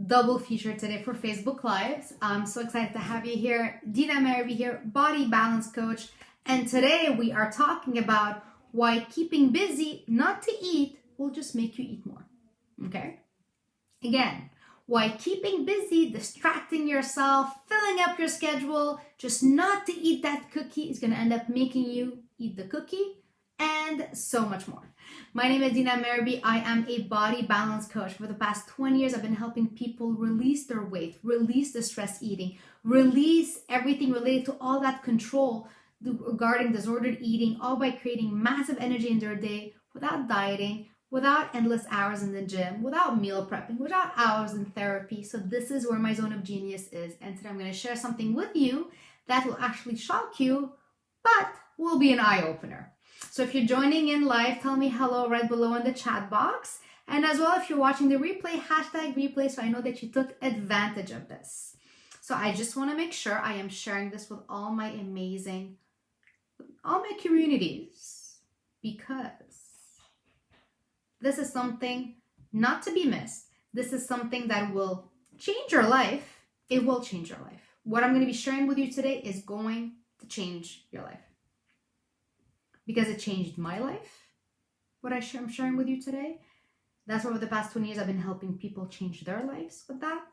double feature today for Facebook Lives. I'm so excited to have you here. Dina Merby here, body balance coach. And today we are talking about why keeping busy not to eat will just make you eat more. Okay? Again, why keeping busy, distracting yourself, filling up your schedule, just not to eat that cookie is going to end up making you eat the cookie, and so much more. My name is Dina Merby. I am a body balance coach. For the past 20 years, I've been helping people release their weight, release the stress eating, release everything related to all that control regarding disordered eating, all by creating massive energy in their day without dieting, without endless hours in the gym, without meal prepping, without hours in therapy. So this is where my zone of genius is. And today I'm going to share something with you that will actually shock you, but will be an eye-opener. So if you're joining in live, tell me hello right below in the chat box. And as well, if you're watching the replay, hashtag replay, so I know that you took advantage of this. So I just want to make sure I am sharing this with all my communities, because this is something not to be missed. This is something that will change your life. It will change your life. What I'm going to be sharing with you today is going to change your life. Because it changed my life, what I'm sharing with you today. That's why over the past 20 years, I've been helping people change their lives with that.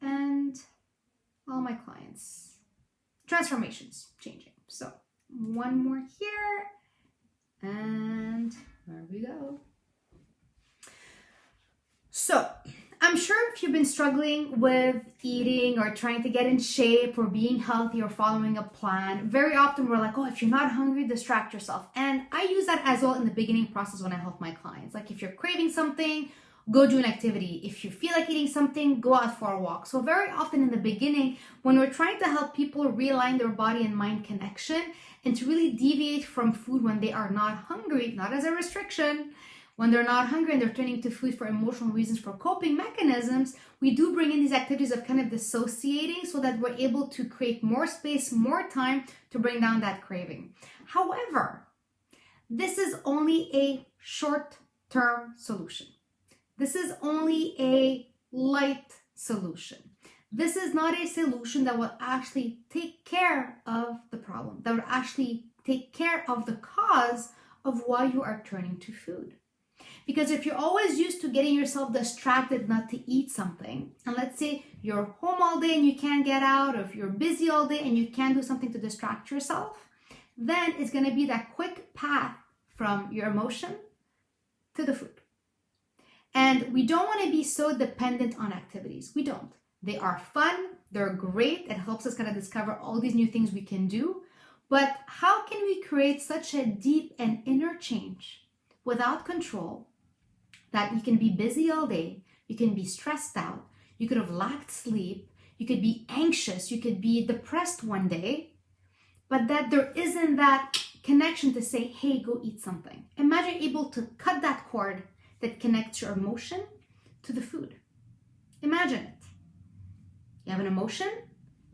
And all my clients, transformations changing. So one more here, and there we go. So I'm sure if you've been struggling with eating or trying to get in shape or being healthy or following a plan, very often we're like, oh, if you're not hungry, distract yourself. And I use that as well in the beginning process when I help my clients. Like if you're craving something, go do an activity. If you feel like eating something, go out for a walk. So very often in the beginning, when we're trying to help people realign their body and mind connection and to really deviate from food when they are not hungry, not as a restriction, when they're not hungry and they're turning to food for emotional reasons, for coping mechanisms, we do bring in these activities of kind of dissociating so that we're able to create more space, more time to bring down that craving. However, this is only a short-term solution. This is only a light solution. This is not a solution that will actually take care of the problem, that will actually take care of the cause of why you are turning to food. Because if you're always used to getting yourself distracted not to eat something, and let's say you're home all day and you can't get out, or if you're busy all day and you can't do something to distract yourself, then it's going to be that quick path from your emotion to the food. And we don't want to be so dependent on activities. We don't. They are fun. They're great. It helps us kind of discover all these new things we can do. But how can we create such a deep and inner change without control, that you can be busy all day, you can be stressed out, you could have lacked sleep, you could be anxious, you could be depressed one day, but that there isn't that connection to say, hey, go eat something. Imagine you're able to cut that cord that connects your emotion to the food. Imagine it. You have an emotion,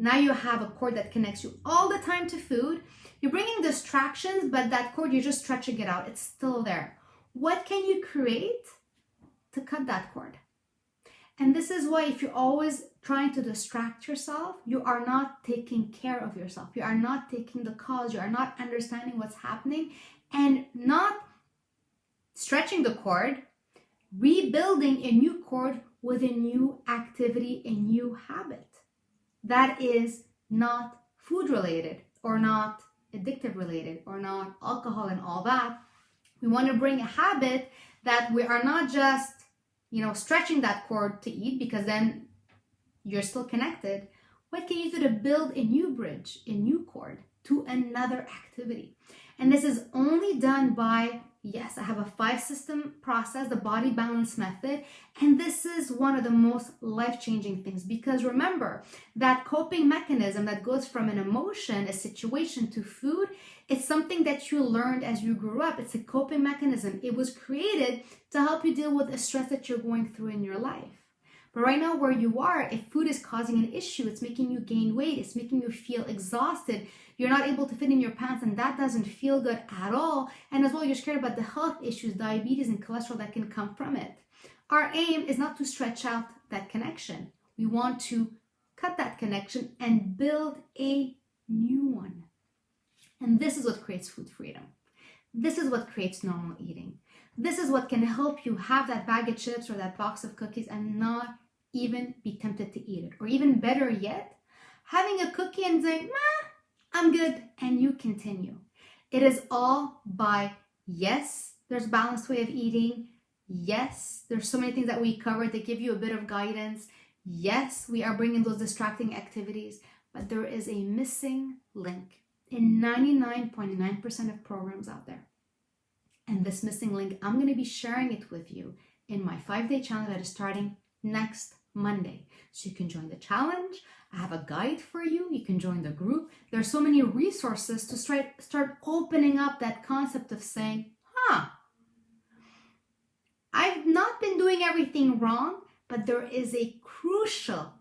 now you have a cord that connects you all the time to food. You're bringing distractions, but that cord, you're just stretching it out. It's still there. What can you create to cut that cord? And this is why if you're always trying to distract yourself, you are not taking care of yourself. You are not taking the cause. You are not understanding what's happening and not stretching the cord, rebuilding a new cord with a new activity, a new habit that is not food related or not addictive related or not alcohol and all that. We want to bring a habit that we are not just, stretching that cord to eat, because then you're still connected. What can you do to build a new bridge, a new cord to another activity? And this is only done by, yes, I have a 5-system process, the body balance method. And this is one of the most life-changing things, because remember that coping mechanism that goes from an emotion, a situation, to food, it's something that you learned as you grew up. It's a coping mechanism. It was created to help you deal with the stress that you're going through in your life. But right now where you are, if food is causing an issue, it's making you gain weight, it's making you feel exhausted, you're not able to fit in your pants, and that doesn't feel good at all. And as well, you're scared about the health issues, diabetes and cholesterol that can come from it. our aim is not to stretch out that connection. We want to cut that connection and build a new one. And this is what creates food freedom. This is what creates normal eating. This is what can help you have that bag of chips or that box of cookies and not even be tempted to eat it. Or even better yet, having a cookie and saying, I'm good, and you continue. It is all by, yes, there's a balanced way of eating. Yes, there's so many things that we covered that give you a bit of guidance. Yes, we are bringing those distracting activities, but there is a missing link in 99.9% of programs out there. And this missing link, I'm going to be sharing it with you in my 5-day challenge that is starting next Monday. So you can join the challenge. I have a guide for you. You can join the group. There's so many resources to start opening up that concept of saying, I've not been doing everything wrong, but there is a crucial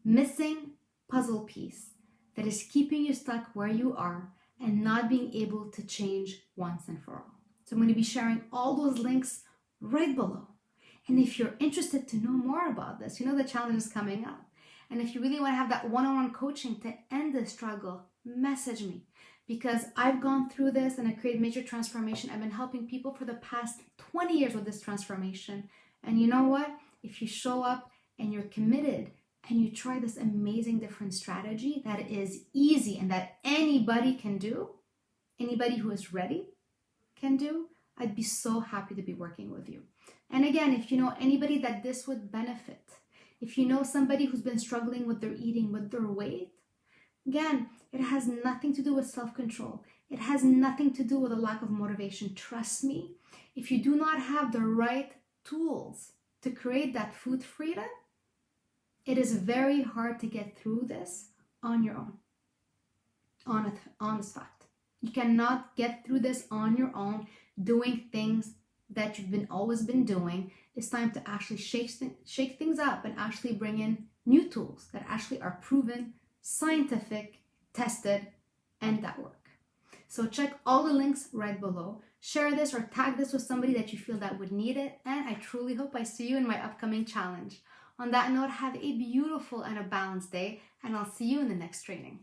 missing puzzle piece that is keeping you stuck where you are and not being able to change once and for all. So I'm going to be sharing all those links right below. And if you're interested to know more about this, you know the challenge is coming up. And if you really want to have that one-on-one coaching to end the struggle, message me. Because I've gone through this and I created major transformation. I've been helping people for the past 20 years with this transformation. And you know what? If you show up and you're committed and you try this amazing different strategy that is easy and that anybody can do, anybody who is ready can do, I'd be so happy to be working with you. And again, if you know anybody that this would benefit, if you know somebody who's been struggling with their eating, with their weight, again, it has nothing to do with self-control. It has nothing to do with a lack of motivation. Trust me, if you do not have the right tools to create that food freedom, it is very hard to get through this on your own. Honest fact. You cannot get through this on your own doing things that you've always been doing. It's time to actually shake things up and actually bring in new tools that actually are proven, scientific, tested, and that work. So check all the links right below. Share this or tag this with somebody that you feel that would need it. And I truly hope I see you in my upcoming challenge. On that note, have a beautiful and a balanced day, and I'll see you in the next training.